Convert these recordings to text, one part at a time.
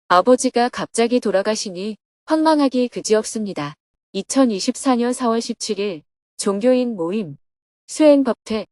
아버지가 갑자기 돌아가시니 황망하기 그지없습니다. 2024년 4월 17일 종교인 모임, 수행법퇴,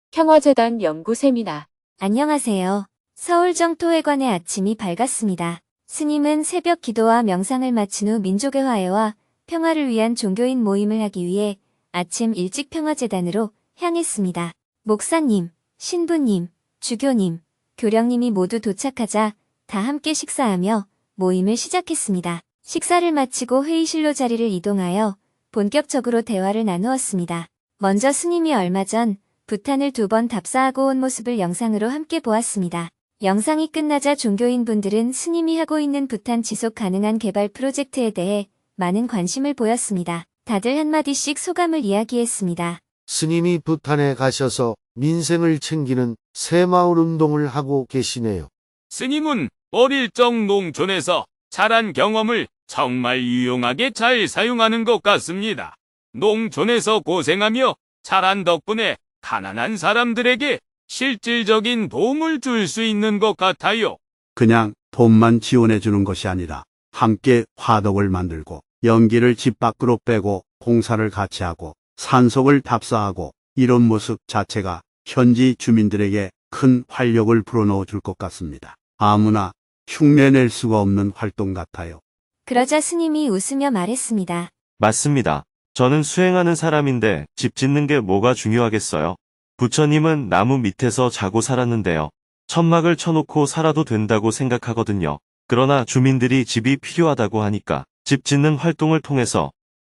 평화재단 연구 세미나. 안녕하세요. 서울정토회관의 아침이 밝았습니다. 스님은 새벽 기도와 명상을 마친 후 민족의 화해와 평화를 위한 종교인 모임을 하기 위해 아침 일찍 평화재단으로 향했습니다. 목사님, 신부님, 주교님, 교령님이 모두 도착하자 다 함께 식사하며 모임을 시작했습니다. 식사를 마치고 회의실로 자리를 이동하여 본격적으로 대화를 나누었습니다. 먼저 스님이 얼마 전 부탄을 2번 답사하고 온 모습을 영상으로 함께 보았습니다. 영상이 끝나자 종교인분들은 스님이 하고 있는 부탄 지속 가능한 개발 프로젝트에 대해 많은 관심을 보였습니다. 다들 한마디씩 소감을 이야기했습니다. 스님이 부탄에 가셔서 민생을 챙기는 새마을 운동을 하고 계시네요. 스님은 어릴 적 농촌에서 자란 경험을 정말 유용하게 잘 사용하는 것 같습니다. 농촌에서 고생하며 자란 덕분에 가난한 사람들에게 실질적인 도움을 줄 수 있는 것 같아요. 그냥 돈만 지원해 주는 것이 아니라 함께 화덕을 만들고 연기를 집 밖으로 빼고 공사를 같이 하고 산속을 답사하고 이런 모습 자체가 현지 주민들에게 큰 활력을 불어넣어 줄 것 같습니다. 아무나 흉내낼 수가 없는 활동 같아요. 그러자 스님이 웃으며 말했습니다. 맞습니다. 저는 수행하는 사람인데 집 짓는 게 뭐가 중요하겠어요. 부처님은 나무 밑에서 자고 살았는데요. 천막을 쳐놓고 살아도 된다고 생각하거든요. 그러나 주민들이 집이 필요하다고 하니까 집 짓는 활동을 통해서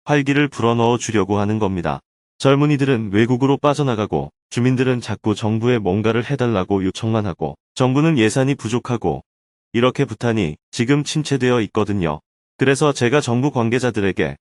활기를 불어넣어 주려고 하는 겁니다. 젊은이들은 외국으로 빠져나가고 주민들은 자꾸 정부에 뭔가를 해달라고 요청만 하고 정부는 예산이 부족하고 이렇게 부탄이 지금 침체되어 있거든요. 그래서 제가 정부 관계자들에게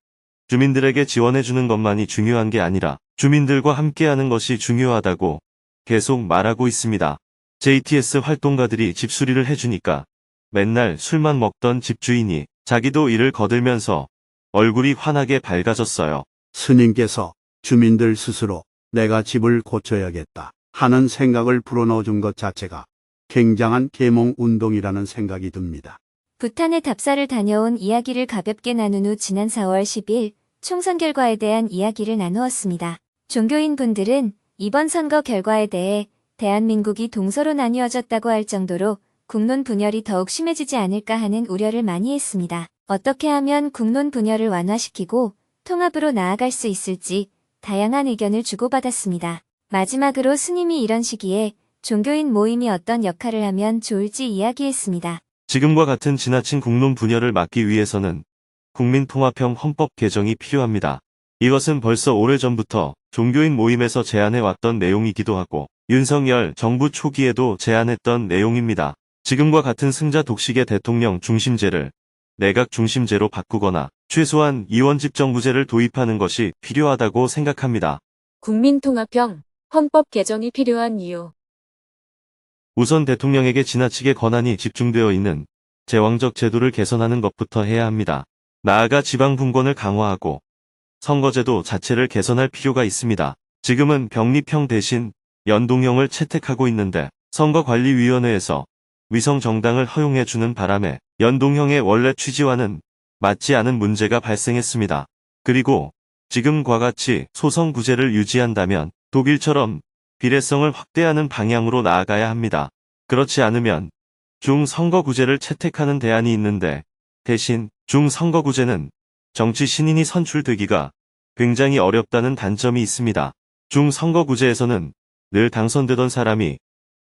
주민들에게 지원해주는 것만이 중요한 게 아니라 주민들과 함께하는 것이 중요하다고 계속 말하고 있습니다. JTS 활동가들이 집수리를 해주니까 맨날 술만 먹던 집주인이 자기도 이를 거들면서 얼굴이 환하게 밝아졌어요. 스님께서 주민들 스스로 내가 집을 고쳐야겠다 하는 생각을 불어넣어 준 것 자체가 굉장한 계몽 운동이라는 생각이 듭니다. 부탄의 답사를 다녀온 이야기를 가볍게 나눈 후 지난 4월 10일 총선 결과에 대한 이야기를 나누었습니다. 종교인분들은 이번 선거 결과에 대해 대한민국이 동서로 나뉘어졌다고 할 정도로 국론 분열이 더욱 심해지지 않을까 하는 우려를 많이 했습니다. 어떻게 하면 국론 분열을 완화시키고 통합으로 나아갈 수 있을지 다양한 의견을 주고받았습니다. 마지막으로 스님이 이런 시기에 종교인 모임이 어떤 역할을 하면 좋을지 이야기했습니다. 지금과 같은 지나친 국론 분열을 막기 위해서는 국민통합형 헌법 개정이 필요합니다. 이것은 벌써 오래전부터 종교인 모임에서 제안해왔던 내용이기도 하고 윤석열 정부 초기에도 제안했던 내용입니다. 지금과 같은 승자 독식의 대통령 중심제를 내각 중심제로 바꾸거나 최소한 이원집정부제를 도입하는 것이 필요하다고 생각합니다. 국민통합형 헌법 개정이 필요한 이유. 우선 대통령에게 지나치게 권한이 집중되어 있는 제왕적 제도를 개선하는 것부터 해야 합니다. 나아가 지방분권을 강화하고 선거제도 자체를 개선할 필요가 있습니다. 지금은 병립형 대신 연동형을 채택하고 있는데 선거관리위원회에서 위성정당을 허용해주는 바람에 연동형의 원래 취지와는 맞지 않은 문제가 발생했습니다. 그리고 지금과 같이 소선구제를 유지한다면 독일처럼 비례성을 확대하는 방향으로 나아가야 합니다. 그렇지 않으면 중선거구제를 채택하는 대안이 있는데 대신 중선거구제는 정치 신인이 선출되기가 굉장히 어렵다는 단점이 있습니다. 중선거구제에서는 늘 당선되던 사람이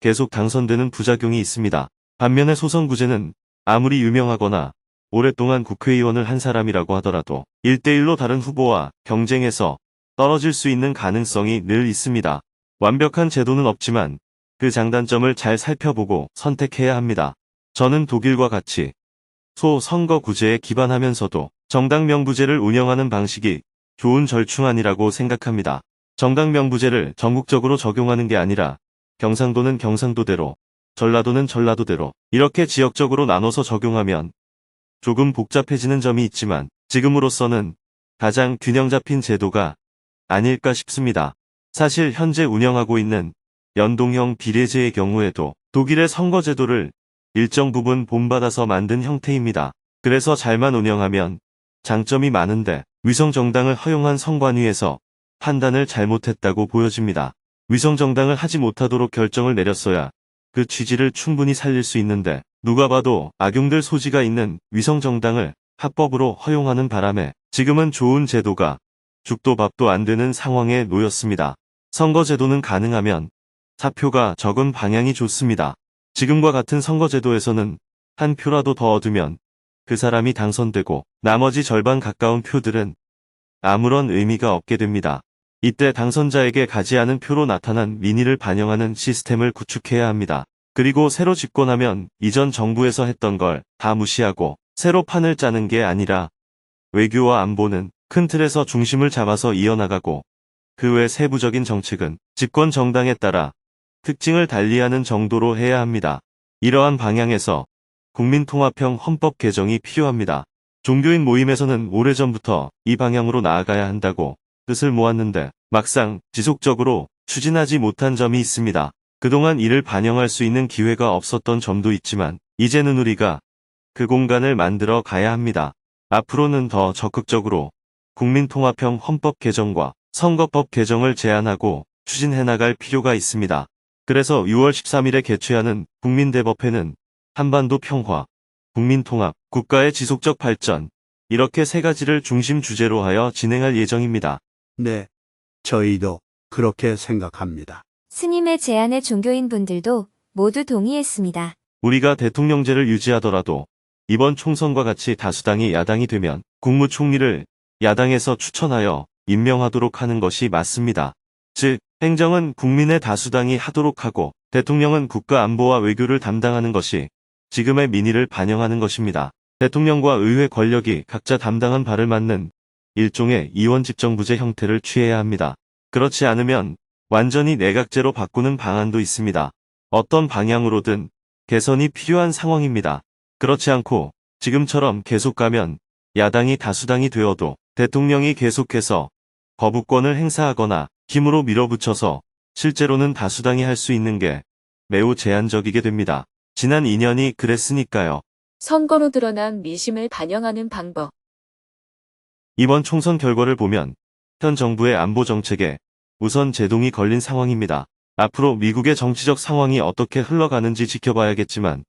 계속 당선되는 부작용이 있습니다. 반면에 소선구제는 아무리 유명하거나 오랫동안 국회의원을 한 사람이라고 하더라도 1대1로 다른 후보와 경쟁해서 떨어질 수 있는 가능성이 늘 있습니다. 완벽한 제도는 없지만 그 장단점을 잘 살펴보고 선택해야 합니다. 저는 독일과 같이 소선거구제에 기반하면서도 정당명부제를 운영하는 방식이 좋은 절충안이라고 생각합니다. 정당명부제를 전국적으로 적용하는 게 아니라 경상도는 경상도대로, 전라도는 전라도대로 이렇게 지역적으로 나눠서 적용하면 조금 복잡해지는 점이 있지만 지금으로서는 가장 균형 잡힌 제도가 아닐까 싶습니다. 사실 현재 운영하고 있는 연동형 비례제의 경우에도 독일의 선거제도를 일정 부분 본받아서 만든 형태입니다. 그래서 잘만 운영하면 장점이 많은데 위성정당을 허용한 선관위에서 판단을 잘못했다고 보여집니다. 위성정당을 하지 못하도록 결정을 내렸어야 그 취지를 충분히 살릴 수 있는데 누가 봐도 악용될 소지가 있는 위성정당을 합법으로 허용하는 바람에 지금은 좋은 제도가 죽도 밥도 안 되는 상황에 놓였습니다. 선거제도는 가능하면 사표가 적은 방향이 좋습니다. 지금과 같은 선거제도에서는 한 표라도 더 얻으면 그 사람이 당선되고 나머지 절반 가까운 표들은 아무런 의미가 없게 됩니다. 이때 당선자에게 가지 않은 표로 나타난 민의를 반영하는 시스템을 구축해야 합니다. 그리고 새로 집권하면 이전 정부에서 했던 걸 다 무시하고 새로 판을 짜는 게 아니라 외교와 안보는 큰 틀에서 중심을 잡아서 이어나가고 그 외 세부적인 정책은 집권 정당에 따라 특징을 달리하는 정도로 해야 합니다. 이러한 방향에서 국민통합형 헌법 개정이 필요합니다. 종교인 모임에서는 오래전부터 이 방향으로 나아가야 한다고 뜻을 모았는데 막상 지속적으로 추진하지 못한 점이 있습니다. 그동안 이를 반영할 수 있는 기회가 없었던 점도 있지만 이제는 우리가 그 공간을 만들어 가야 합니다. 앞으로는 더 적극적으로 국민통합형 헌법 개정과 선거법 개정을 제안하고 추진해 나갈 필요가 있습니다. 그래서 6월 13일에 개최하는 국민대법회는 한반도 평화, 국민통합, 국가의 지속적 발전 이렇게 세 가지를 중심 주제로 하여 진행할 예정입니다. 네, 저희도 그렇게 생각합니다. 스님의 제안에 종교인분들도 모두 동의했습니다. 우리가 대통령제를 유지하더라도 이번 총선과 같이 다수당이 야당이 되면 국무총리를 야당에서 추천하여 임명하도록 하는 것이 맞습니다. 즉, 행정은 국민의 다수당이 하도록 하고 대통령은 국가 안보와 외교를 담당하는 것이 지금의 민의를 반영하는 것입니다. 대통령과 의회 권력이 각자 담당한 바를 맡는 일종의 이원집정부제 형태를 취해야 합니다. 그렇지 않으면 완전히 내각제로 바꾸는 방안도 있습니다. 어떤 방향으로든 개선이 필요한 상황입니다. 그렇지 않고 지금처럼 계속 가면 야당이 다수당이 되어도 대통령이 계속해서 거부권을 행사하거나 힘으로 밀어붙여서 실제로는 다수당이 할 수 있는 게 매우 제한적이게 됩니다. 지난 2년이 그랬으니까요. 선거로 드러난 민심을 반영하는 방법. 이번 총선 결과를 보면 현 정부의 안보 정책에 우선 제동이 걸린 상황입니다. 앞으로 미국의 정치적 상황이 어떻게 흘러가는지 지켜봐야겠지만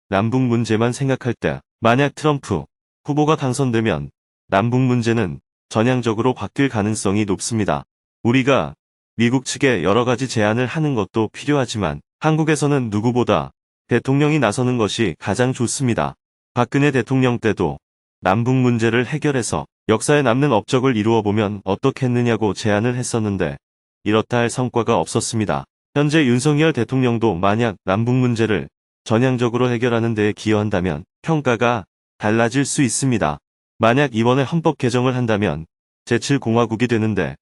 남북 문제만 생각할 때 만약 트럼프 후보가 당선되면 남북 문제는 전향적으로 바뀔 가능성이 높습니다. 우리가 미국 측에 여러 가지 제안을 하는 것도 필요하지만 한국에서는 누구보다 대통령이 나서는 것이 가장 좋습니다. 박근혜 대통령 때도 남북 문제를 해결해서 역사에 남는 업적을 이루어보면 어떻겠느냐고 제안을 했었는데 이렇다 할 성과가 없었습니다. 현재 윤석열 대통령도 만약 남북 문제를 전향적으로 해결하는 데에 기여한다면 평가가 달라질 수 있습니다. 만약 이번에 헌법 개정을 한다면 제7공화국이 되는데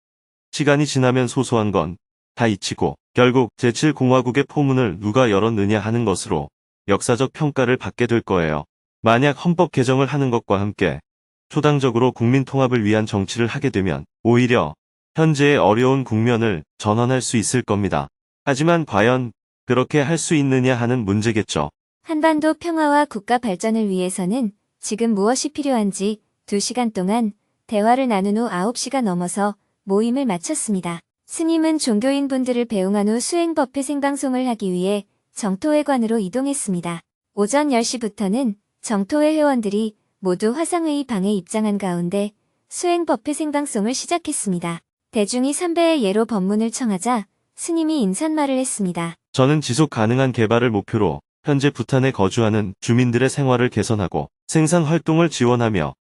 시간이 지나면 소소한 건 다 잊히고 결국 제7공화국의 포문을 누가 열었느냐 하는 것으로 역사적 평가를 받게 될 거예요. 만약 헌법 개정을 하는 것과 함께 초당적으로 국민 통합을 위한 정치를 하게 되면 오히려 현재의 어려운 국면을 전환할 수 있을 겁니다. 하지만 과연 그렇게 할 수 있느냐 하는 문제겠죠. 한반도 평화와 국가 발전을 위해서는 지금 무엇이 필요한지 2시간 동안 대화를 나눈 후 9시가 넘어서 모임을 마쳤습니다. 스님은 종교인분들을 배웅한 후 수행법회 생방송을 하기 위해 정토회관으로 이동했습니다. 오전 10시부터는 정토회 회원들이 모두 화상회의 방에 입장한 가운데 수행법회 생방송을 시작했습니다. 대중이 삼배의 예로 법문을 청하자 스님이 인사말을 했습니다. 저는 지속 가능한 개발을 목표로 현재 부탄에 거주하는 주민들의 생활을 개선하고 생산 활동을 지원하며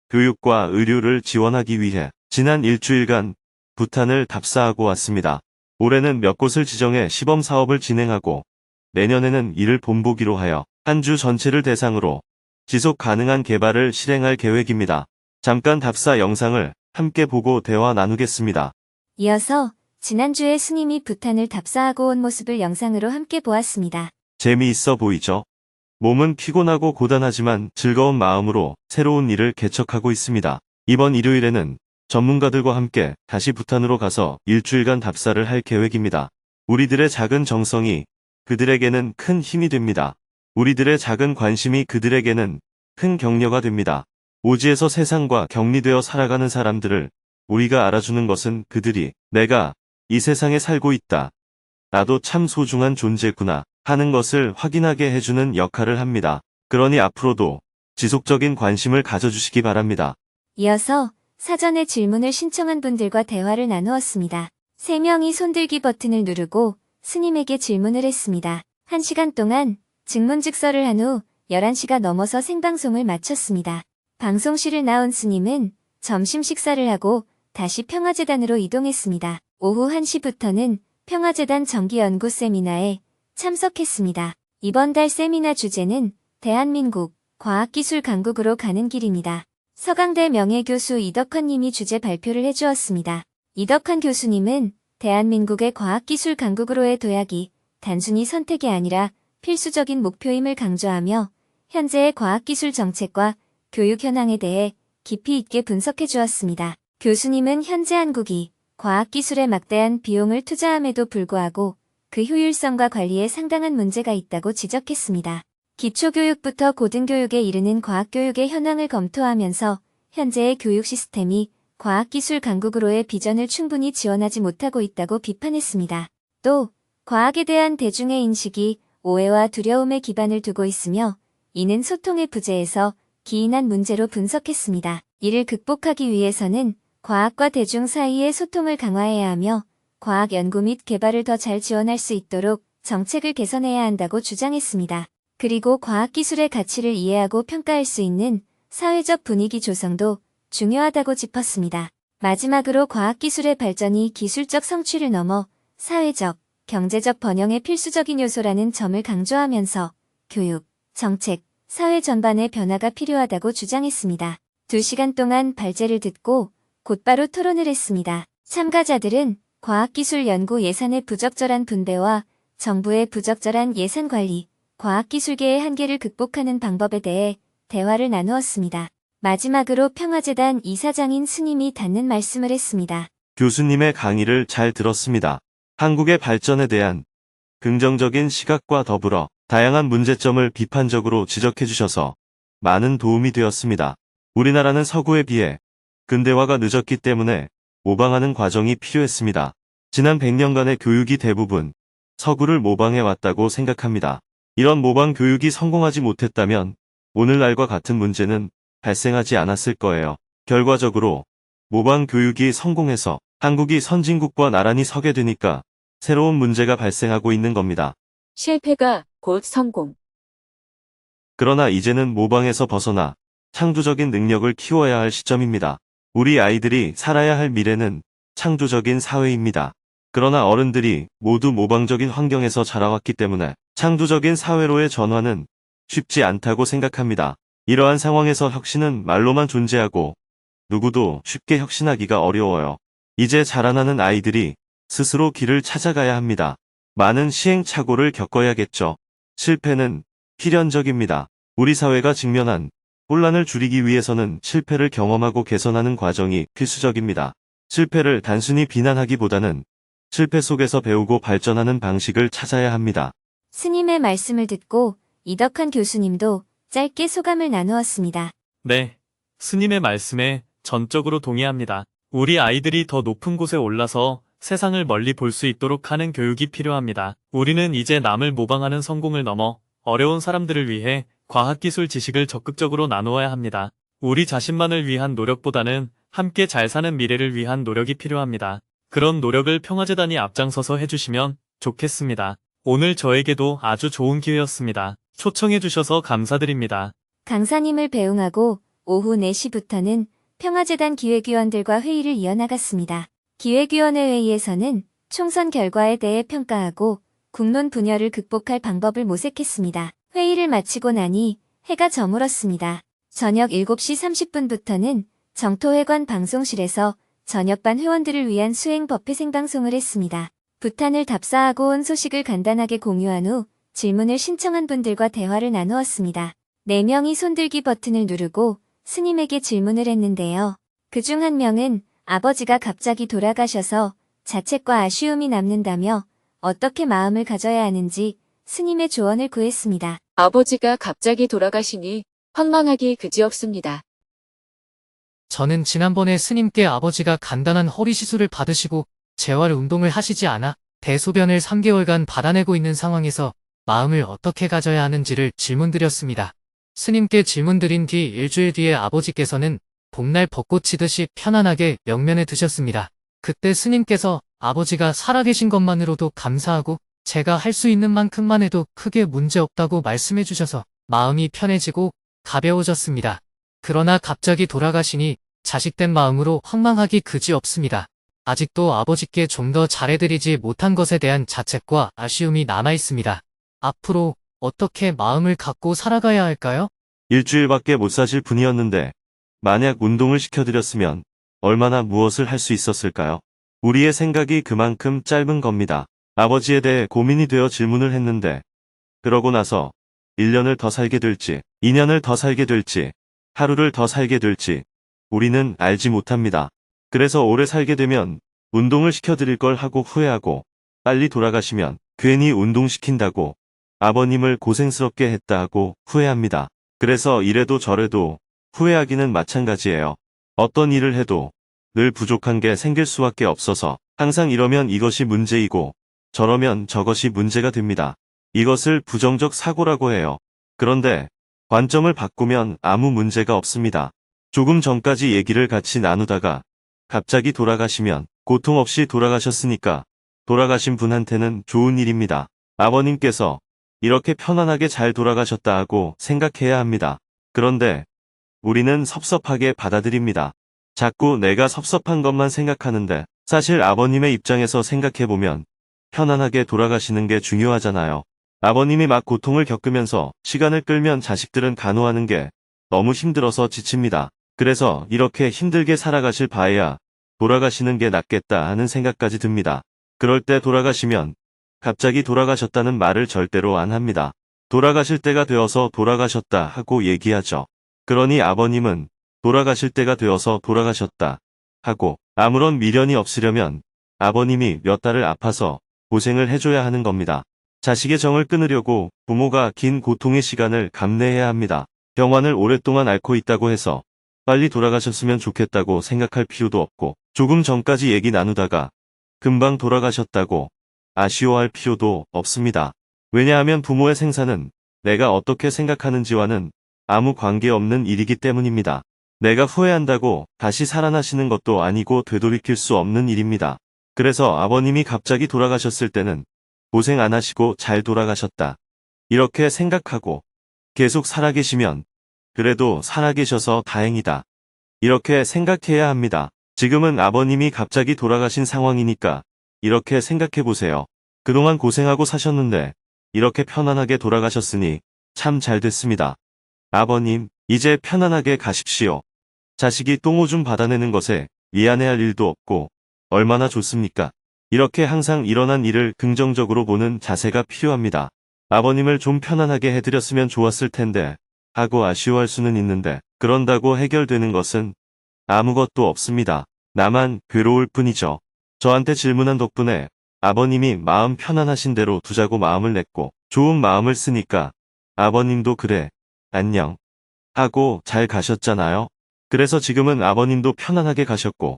교육과 의료를 지원하기 위해 지난 일주일간 부탄을 답사하고 왔습니다. 올해는 몇 곳을 지정해 시범 사업을 진행하고 내년에는 이를 본보기로 하여 한 주 전체를 대상으로 지속 가능한 개발을 실행할 계획입니다. 잠깐 답사 영상을 함께 보고 대화 나누겠습니다. 이어서 지난주에 스님이 부탄을 답사하고 온 모습을 영상으로 함께 보았습니다. 재미있어 보이죠? 몸은 피곤하고 고단하지만 즐거운 마음으로 새로운 일을 개척하고 있습니다. 이번 일요일에는 전문가들과 함께 다시 부탄으로 가서 일주일간 답사를 할 계획입니다. 우리들의 작은 정성이 그들에게는 큰 힘이 됩니다. 우리들의 작은 관심이 그들에게는 큰 격려가 됩니다. 오지에서 세상과 격리되어 살아가는 사람들을 우리가 알아주는 것은 그들이 내가 이 세상에 살고 있다. 나도 참 소중한 존재구나 하는 것을 확인하게 해주는 역할을 합니다. 그러니 앞으로도 지속적인 관심을 가져주시기 바랍니다. 이어서 사전에 질문을 신청한 분들과 대화를 나누었습니다. 3명이 손들기 버튼을 누르고 스님에게 질문을 했습니다. 1시간 동안 증문즉서를 한 후 11시가 넘어서 생방송을 마쳤습니다. 방송실을 나온 스님은 점심 식사를 하고 다시 평화재단으로 이동했습니다. 오후 1시부터는 평화재단 정기연구 세미나에 참석했습니다. 이번 달 세미나 주제는 대한민국 과학기술 강국으로 가는 길입니다. 서강대 명예교수 이덕환 님이 주제 발표를 해주었습니다. 이덕환 교수님은 대한민국의 과학기술 강국으로의 도약이 단순히 선택이 아니라 필수적인 목표임을 강조하며 현재의 과학기술 정책과 교육 현황에 대해 깊이 있게 분석해 주었습니다. 교수님은 현재 한국이 과학기술에 막대한 비용을 투자함에도 불구하고 그 효율성과 관리에 상당한 문제가 있다고 지적했습니다. 기초교육부터 고등교육에 이르는 과학교육의 현황을 검토하면서 현재의 교육 시스템이 과학기술 강국으로의 비전을 충분히 지원하지 못하고 있다고 비판했습니다. 또 과학에 대한 대중의 인식이 오해와 두려움에 기반을 두고 있으며 이는 소통의 부재에서 기인한 문제로 분석했습니다. 이를 극복하기 위해서는 과학과 대중 사이의 소통을 강화해야 하며 과학 연구 및 개발을 더 잘 지원할 수 있도록 정책을 개선해야 한다고 주장했습니다. 그리고 과학기술의 가치를 이해하고 평가할 수 있는 사회적 분위기 조성도 중요하다고 짚었습니다. 마지막으로 과학기술의 발전이 기술적 성취를 넘어 사회적, 경제적 번영의 필수적인 요소라는 점을 강조하면서 교육, 정책, 사회 전반의 변화가 필요하다고 주장했습니다. 2시간 동안 발제를 듣고 곧바로 토론을 했습니다. 참가자들은 과학기술 연구 예산의 부적절한 분배와 정부의 부적절한 예산 관리, 과학기술계의 한계를 극복하는 방법에 대해 대화를 나누었습니다. 마지막으로 평화재단 이사장인 스님이 닿는 말씀을 했습니다. 교수님의 강의를 잘 들었습니다. 한국의 발전에 대한 긍정적인 시각과 더불어 다양한 문제점을 비판적으로 지적해 주셔서 많은 도움이 되었습니다. 우리나라는 서구에 비해 근대화가 늦었기 때문에 모방하는 과정이 필요했습니다. 지난 100년간의 교육이 대부분 서구를 모방해 왔다고 생각합니다. 이런 모방 교육이 성공하지 못했다면 오늘날과 같은 문제는 발생하지 않았을 거예요. 결과적으로 모방 교육이 성공해서 한국이 선진국과 나란히 서게 되니까 새로운 문제가 발생하고 있는 겁니다. 실패가 곧 성공. 그러나 이제는 모방에서 벗어나 창조적인 능력을 키워야 할 시점입니다. 우리 아이들이 살아야 할 미래는 창조적인 사회입니다. 그러나 어른들이 모두 모방적인 환경에서 자라왔기 때문에 창조적인 사회로의 전환은 쉽지 않다고 생각합니다. 이러한 상황에서 혁신은 말로만 존재하고 누구도 쉽게 혁신하기가 어려워요. 이제 자라나는 아이들이 스스로 길을 찾아가야 합니다. 많은 시행착오를 겪어야겠죠. 실패는 필연적입니다. 우리 사회가 직면한 혼란을 줄이기 위해서는 실패를 경험하고 개선하는 과정이 필수적입니다. 실패를 단순히 비난하기보다는 실패 속에서 배우고 발전하는 방식을 찾아야 합니다. 스님의 말씀을 듣고 이덕환 교수님도 짧게 소감을 나누었습니다. 네, 스님의 말씀에 전적으로 동의합니다. 우리 아이들이 더 높은 곳에 올라서 세상을 멀리 볼 수 있도록 하는 교육이 필요합니다. 우리는 이제 남을 모방하는 성공을 넘어 어려운 사람들을 위해 과학기술 지식을 적극적으로 나누어야 합니다. 우리 자신만을 위한 노력보다는 함께 잘 사는 미래를 위한 노력이 필요합니다. 그런 노력을 평화재단이 앞장서서 해주시면 좋겠습니다. 오늘 저에게도 아주 좋은 기회였습니다. 초청해주셔서 감사드립니다. 강사님을 배웅하고 오후 4시부터는 평화재단 기획위원들과 회의를 이어나갔습니다. 기획위원회 회의에서는 총선 결과에 대해 평가하고 국론 분열을 극복할 방법을 모색했습니다. 회의를 마치고 나니 해가 저물었습니다. 저녁 7시 30분부터는 정토회관 방송실에서 저녁반 회원들을 위한 수행 법회 생방송을 했습니다. 부탄을 답사하고 온 소식을 간단하게 공유한 후 질문을 신청한 분들과 대화를 나누었습니다. 4명이 손들기 버튼을 누르고 스님에게 질문을 했는데요. 그중 한 명은 아버지가 갑자기 돌아가셔서 자책과 아쉬움이 남는다며 어떻게 마음을 가져야 하는지 스님의 조언을 구했습니다. 아버지가 갑자기 돌아가시니 황망하기 그지없습니다. 저는 지난번에 스님께 아버지가 간단한 허리 시술을 받으시고 재활 운동을 하시지 않아 대소변을 3개월간 받아내고 있는 상황에서 마음을 어떻게 가져야 하는지를 질문드렸습니다. 스님께 질문드린 뒤 일주일 뒤에 아버지께서는 봄날 벚꽃 치듯이 편안하게 명면에 드셨습니다. 그때 스님께서 아버지가 살아계신 것만으로도 감사하고 제가 할 수 있는 만큼만 해도 크게 문제없다고 말씀해 주셔서 마음이 편해지고 가벼워졌습니다. 그러나 갑자기 돌아가시니 자식된 마음으로 황망하기 그지없습니다. 아직도 아버지께 좀 더 잘해드리지 못한 것에 대한 자책과 아쉬움이 남아있습니다. 앞으로 어떻게 마음을 갖고 살아가야 할까요? 일주일밖에 못 사실 분이었는데 만약 운동을 시켜드렸으면 얼마나 무엇을 할 수 있었을까요? 우리의 생각이 그만큼 짧은 겁니다. 아버지에 대해 고민이 되어 질문을 했는데 그러고 나서 1년을 더 살게 될지, 2년을 더 살게 될지, 하루를 더 살게 될지 우리는 알지 못합니다. 그래서 오래 살게 되면 운동을 시켜드릴 걸 하고 후회하고 빨리 돌아가시면 괜히 운동시킨다고 아버님을 고생스럽게 했다 하고 후회합니다. 그래서 이래도 저래도 후회하기는 마찬가지예요. 어떤 일을 해도 늘 부족한 게 생길 수밖에 없어서 항상 이러면 이것이 문제이고 저러면 저것이 문제가 됩니다. 이것을 부정적 사고라고 해요. 그런데 관점을 바꾸면 아무 문제가 없습니다. 조금 전까지 얘기를 같이 나누다가 갑자기 돌아가시면 고통 없이 돌아가셨으니까 돌아가신 분한테는 좋은 일입니다. 아버님께서 이렇게 편안하게 잘 돌아가셨다 하고 생각해야 합니다. 그런데 우리는 섭섭하게 받아들입니다. 자꾸 내가 섭섭한 것만 생각하는데 사실 아버님의 입장에서 생각해보면 편안하게 돌아가시는 게 중요하잖아요. 아버님이 막 고통을 겪으면서 시간을 끌면 자식들은 간호하는 게 너무 힘들어서 지칩니다. 그래서 이렇게 힘들게 살아가실 바에야 돌아가시는 게 낫겠다 하는 생각까지 듭니다. 그럴 때 돌아가시면 갑자기 돌아가셨다는 말을 절대로 안 합니다. 돌아가실 때가 되어서 돌아가셨다 하고 얘기하죠. 그러니 아버님은 돌아가실 때가 되어서 돌아가셨다 하고 아무런 미련이 없으려면 아버님이 몇 달을 아파서 고생을 해줘야 하는 겁니다. 자식의 정을 끊으려고 부모가 긴 고통의 시간을 감내해야 합니다. 병환을 오랫동안 앓고 있다고 해서 빨리 돌아가셨으면 좋겠다고 생각할 필요도 없고 조금 전까지 얘기 나누다가 금방 돌아가셨다고 아쉬워할 필요도 없습니다. 왜냐하면 부모의 생사는 내가 어떻게 생각하는지와는 아무 관계없는 일이기 때문입니다. 내가 후회한다고 다시 살아나시는 것도 아니고 되돌이킬 수 없는 일입니다. 그래서 아버님이 갑자기 돌아가셨을 때는 고생 안 하시고 잘 돌아가셨다. 이렇게 생각하고 계속 살아계시면 그래도 살아계셔서 다행이다. 이렇게 생각해야 합니다. 지금은 아버님이 갑자기 돌아가신 상황이니까 이렇게 생각해보세요. 그동안 고생하고 사셨는데 이렇게 편안하게 돌아가셨으니 참 잘 됐습니다. 아버님, 이제 편안하게 가십시오. 자식이 똥오줌 받아내는 것에 미안해할 일도 없고 얼마나 좋습니까? 이렇게 항상 일어난 일을 긍정적으로 보는 자세가 필요합니다. 아버님을 좀 편안하게 해드렸으면 좋았을 텐데 하고 아쉬워할 수는 있는데 그런다고 해결되는 것은 아무것도 없습니다. 나만 괴로울 뿐이죠. 저한테 질문한 덕분에 아버님이 마음 편안하신 대로 두자고 마음을 냈고 좋은 마음을 쓰니까 아버님도 그래, 안녕 하고 잘 가셨잖아요. 그래서 지금은 아버님도 편안하게 가셨고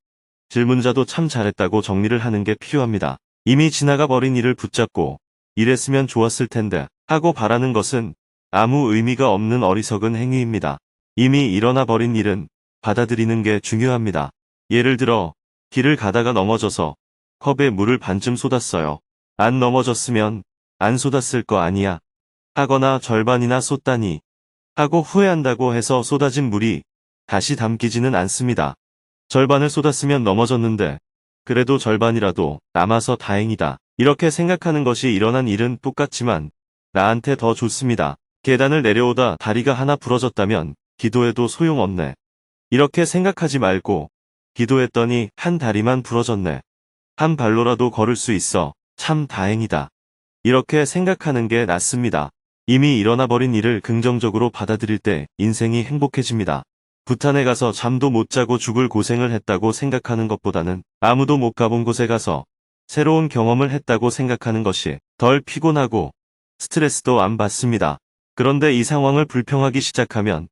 질문자도 참 잘했다고 정리를 하는 게 필요합니다. 이미 지나가 버린 일을 붙잡고 이랬으면 좋았을 텐데 하고 바라는 것은 아무 의미가 없는 어리석은 행위입니다. 이미 일어나 버린 일은 받아들이는 게 중요합니다. 예를 들어 길을 가다가 넘어져서 컵에 물을 반쯤 쏟았어요. 안 넘어졌으면 안 쏟았을 거 아니야. 하거나 절반이나 쏟다니 하고 후회한다고 해서 쏟아진 물이 다시 담기지는 않습니다. 절반을 쏟았으면 넘어졌는데 그래도 절반이라도 남아서 다행이다. 이렇게 생각하는 것이 일어난 일은 똑같지만 나한테 더 좋습니다. 계단을 내려오다 다리가 하나 부러졌다면 기도해도 소용없네. 이렇게 생각하지 말고 기도했더니 한 다리만 부러졌네. 한 발로라도 걸을 수 있어. 참 다행이다. 이렇게 생각하는 게 낫습니다. 이미 일어나버린 일을 긍정적으로 받아들일 때 인생이 행복해집니다. 부탄에 가서 잠도 못 자고 죽을 고생을 했다고 생각하는 것보다는 아무도 못 가본 곳에 가서 새로운 경험을 했다고 생각하는 것이 덜 피곤하고 스트레스도 안 받습니다. 그런데 이 상황을 불평하기 시작하면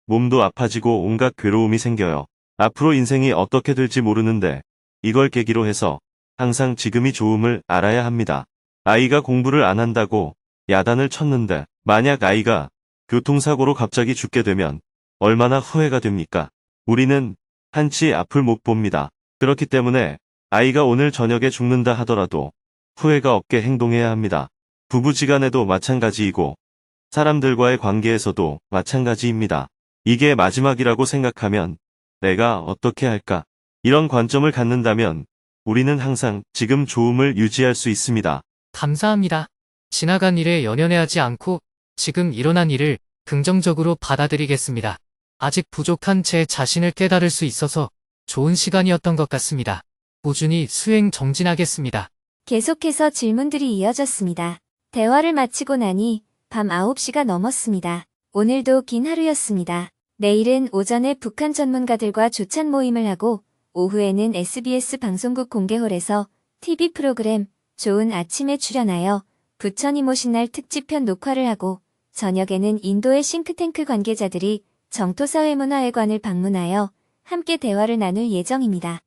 몸도 아파지고 온갖 괴로움이 생겨요. 앞으로 인생이 어떻게 될지 모르는데 이걸 계기로 해서 항상 지금이 좋음을 알아야 합니다. 아이가 공부를 안 한다고 야단을 쳤는데 만약 아이가 교통사고로 갑자기 죽게 되면 얼마나 후회가 됩니까? 우리는 한치 앞을 못 봅니다. 그렇기 때문에 아이가 오늘 저녁에 죽는다 하더라도 후회가 없게 행동해야 합니다. 부부지간에도 마찬가지이고 사람들과의 관계에서도 마찬가지입니다. 이게 마지막이라고 생각하면 내가 어떻게 할까? 이런 관점을 갖는다면 우리는 항상 지금 좋음을 유지할 수 있습니다. 감사합니다. 지나간 일에 연연해하지 않고 지금 일어난 일을 긍정적으로 받아들이겠습니다. 아직 부족한 제 자신을 깨달을 수 있어서 좋은 시간이었던 것 같습니다. 꾸준히 수행 정진하겠습니다. 계속해서 질문들이 이어졌습니다. 대화를 마치고 나니 밤 9시가 넘었습니다. 오늘도 긴 하루였습니다. 내일은 오전에 북한 전문가들과 조찬 모임을 하고 오후에는 SBS 방송국 공개홀에서 TV 프로그램 좋은 아침에 출연하여 부천 이모신날 특집편 녹화를 하고 저녁에는 인도의 싱크탱크 관계자들이 정토사회문화회관을 방문하여 함께 대화를 나눌 예정입니다.